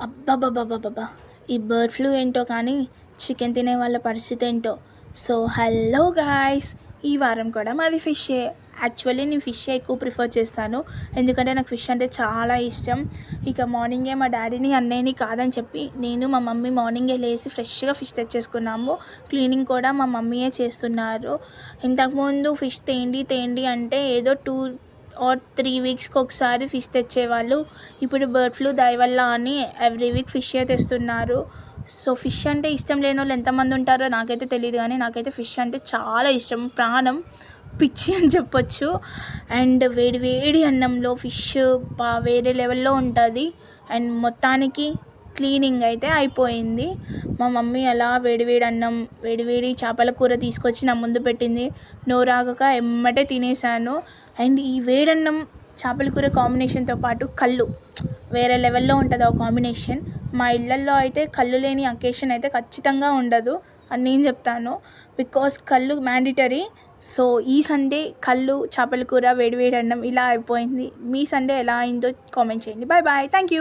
అబ్బబ్బబ్బబ్బబ్బా! ఈ bird flu ఏంటో కానీ చికెన్ తినే వాళ్ళ పరిస్థితి ఏంటో. సో హలో గాయ్స్, ఈ వారం కూడా మాది ఫిషే. యాక్చువల్లీ నేను ఫిష్ ఎక్కువ ప్రిఫర్ చేస్తాను, ఎందుకంటే నాకు ఫిష్ అంటే చాలా ఇష్టం. ఇక మార్నింగే మా డాడీని అన్నయ్యని కాదని చెప్పి నేను మా మమ్మీ మార్నింగే లేచి ఫ్రెష్గా ఫిష్ తెచ్చేసుకున్నాము. క్లీనింగ్ కూడా మా మమ్మీయే చేస్తున్నారు. ఇంతకుముందు ఫిష్ తేండి అంటే ఏదో 2 or 3 వీక్స్కి ఒకసారి ఫిష్ తెచ్చేవాళ్ళు. ఇప్పుడు బర్డ్ ఫ్లూ దయ వల్ల అని ఎవ్రీ వీక్ ఫిషే తెస్తున్నారు. సో ఫిష్ అంటే ఇష్టం లేని వాళ్ళు ఎంతమంది ఉంటారో నాకైతే తెలియదు, కానీ నాకైతే ఫిష్ అంటే చాలా ఇష్టం, ప్రాణం, పిచ్చి అని చెప్పొచ్చు. అండ్ వేడి వేడి అన్నంలో ఫిష్ వేరే లెవెల్లో ఉంటుంది. అండ్ మొత్తానికి క్లీనింగ్ అయితే అయిపోయింది. మా మమ్మీ అలా వేడివేడి అన్నం, వేడివేడి చేపల కూర తీసుకొచ్చి నా ముందు పెట్టింది. నోరాగక ఎమ్మటే తినేసాను. అండ్ ఈ వేడన్నం చేపల కూర కాంబినేషన్తో పాటు కళ్ళు వేరే లెవెల్లో ఉంటుంది ఆ కాంబినేషన్. మా ఇళ్ళల్లో అయితే కళ్ళు లేని అకేషన్ అయితే ఖచ్చితంగా ఉండదు అని నేను చెప్తాను, బికాస్ కళ్ళు మ్యాండిటరీ. సో ఈ సండే కళ్ళు, చేపల కూర, వేడివేడి అన్నం ఇలా అయిపోయింది. మీ సండే ఎలా అయిందో కామెంట్ చేయండి. Bye bye, thank you.